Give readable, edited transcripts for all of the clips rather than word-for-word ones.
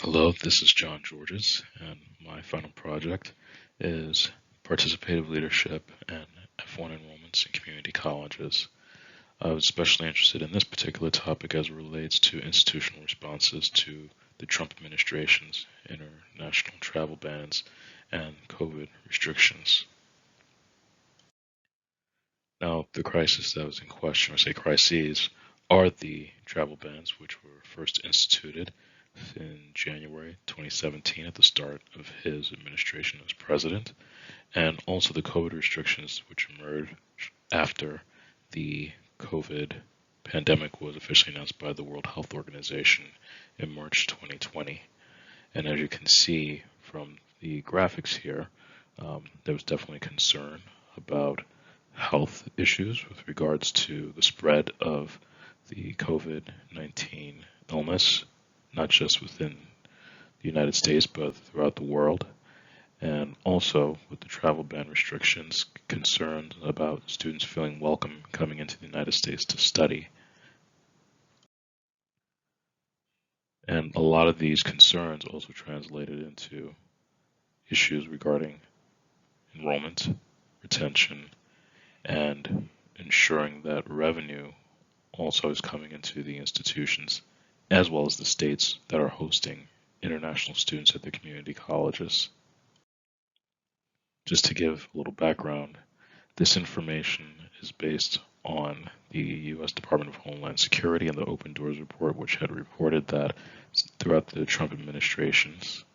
Hello, this is John Georges, and my final project is Participative Leadership and F-1 Enrollments in Community Colleges. I was especially interested in this particular topic as it relates to institutional responses to the Trump administration's international travel bans and COVID restrictions. Now, the crisis that was in question, or say crises, are the travel bans, which were first instituted in January 2017 at the start of his administration as president, and also the COVID restrictions which emerged after the COVID pandemic was officially announced by the World Health Organization in March 2020. And as you can see from the graphics here, there was definitely concern about health issues with regards to the spread of the COVID-19 illness, not just within the United States, but throughout the world. And also with the travel ban restrictions, concerns about students feeling welcome coming into the United States to study. And a lot of these concerns also translated into issues regarding enrollment, retention, and ensuring that revenue also is coming into the institutions, as well as the states that are hosting international students at their community colleges. Just to give a little background, this information is based on the U.S. Department of Homeland Security and the Open Doors report, which had reported that throughout the Trump administration's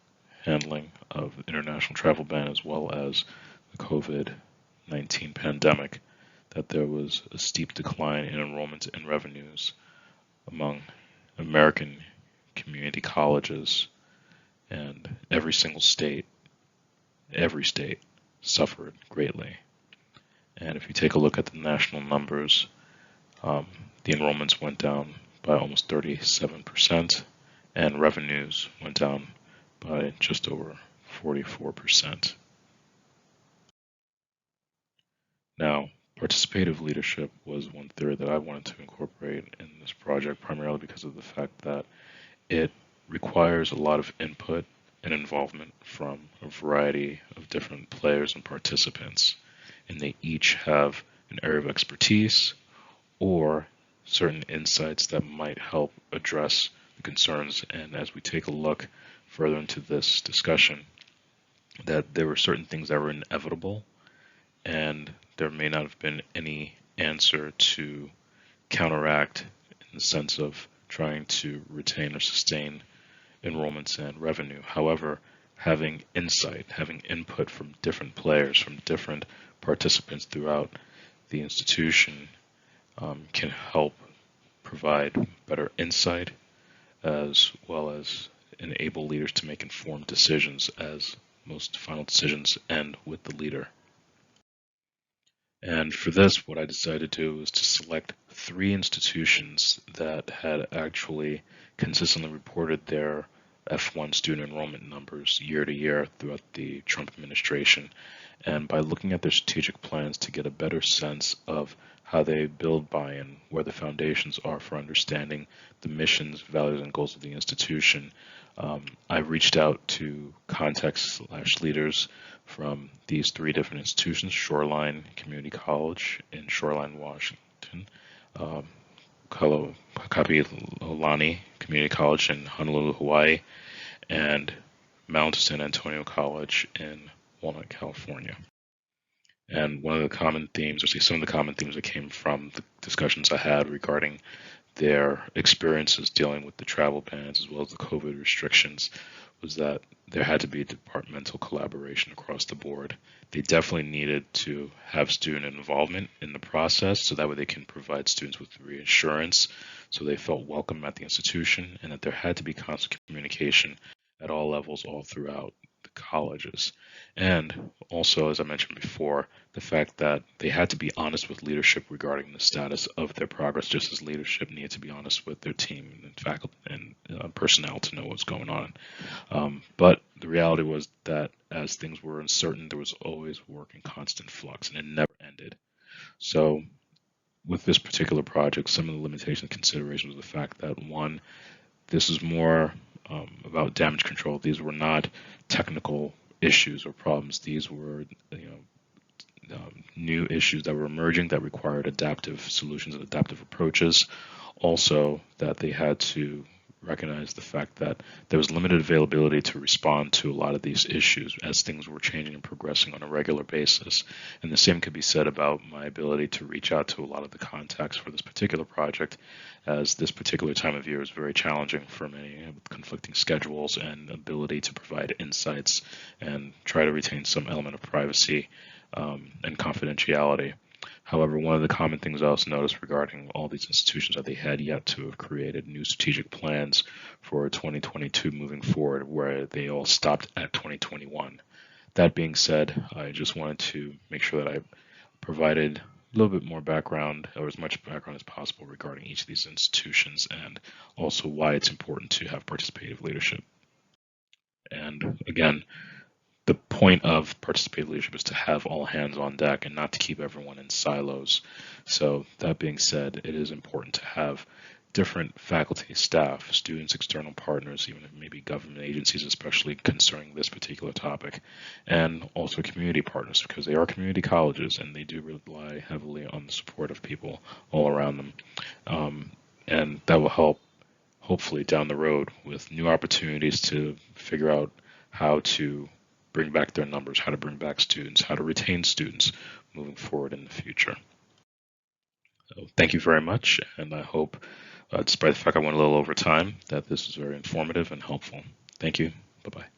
handling of the international travel ban as well as the COVID-19 pandemic, that there was a steep decline in enrollment and revenues among American community colleges, and every state suffered greatly. And if you take a look at the national numbers, the enrollments went down by almost 37%, and revenues went down by just over 44%. Now, participative leadership was one theory that I wanted to incorporate in this project, primarily because of the fact that it requires a lot of input and involvement from a variety of different players and participants, and they each have an area of expertise or certain insights that might help address the concerns. And as we take a look further into this discussion, that there were certain things that were inevitable, and there may not have been any answer to counteract in the sense of trying to retain or sustain enrollments and revenue. However, having insight, having input from different players, from different participants throughout the institution can help provide better insight as well as enable leaders to make informed decisions, as most final decisions end with the leader. And for this, what I decided to do was to select 3 institutions that had actually consistently reported their F-1 student enrollment numbers year to year throughout the Trump administration. And by looking at their strategic plans to get a better sense of how they build buy-in, where the foundations are for understanding the missions, values, and goals of the institution, I reached out to contacts/leaders from these 3 different institutions: Shoreline Community College in Shoreline, Washington, Kapi'olani Community College in Honolulu, Hawaii, and Mount San Antonio College in Walnut, California. And one of the common themes, or some of the common themes that came from the discussions I had regarding their experiences dealing with the travel bans as well as the COVID restrictions, was that there had to be departmental collaboration across the board. They definitely needed to have student involvement in the process so that way they can provide students with reassurance so they felt welcome at the institution, and that there had to be constant communication at all levels all throughout the colleges. And also, as I mentioned before, the fact that they had to be honest with leadership regarding the status of their progress, just as leadership needed to be honest with their team and faculty and personnel to know what's going on. But the reality was that as things were uncertain, there was always work in constant flux, and it never ended. So with this particular project, some of the limitations and considerations was the fact that, one, this is more of about damage control. These were not technical issues or problems. These were, new issues that were emerging that required adaptive solutions and adaptive approaches. Also, that they had to recognize the fact that there was limited availability to respond to a lot of these issues as things were changing and progressing on a regular basis. And the same could be said about my ability to reach out to a lot of the contacts for this particular project, as this particular time of year is very challenging for many with conflicting schedules and ability to provide insights and try to retain some element of privacy and confidentiality. However, one of the common things I also noticed regarding all these institutions that they had yet to have created new strategic plans for 2022 moving forward, where they all stopped at 2021. That being said, I just wanted to make sure that I provided a little bit more background, or as much background as possible, regarding each of these institutions and also why it's important to have participative leadership. And again, the point of participative leadership is to have all hands on deck and not to keep everyone in silos. So that being said, it is important to have different faculty, staff, students, external partners, even maybe government agencies, especially concerning this particular topic, and also community partners, because they are community colleges and they do rely heavily on the support of people all around them. And that will help, hopefully, down the road with new opportunities to figure out how to bring back their numbers, how to bring back students, how to retain students moving forward in the future. So thank you very much, and I hope, despite the fact I went a little over time, that this was very informative and helpful. Thank you. Bye-bye.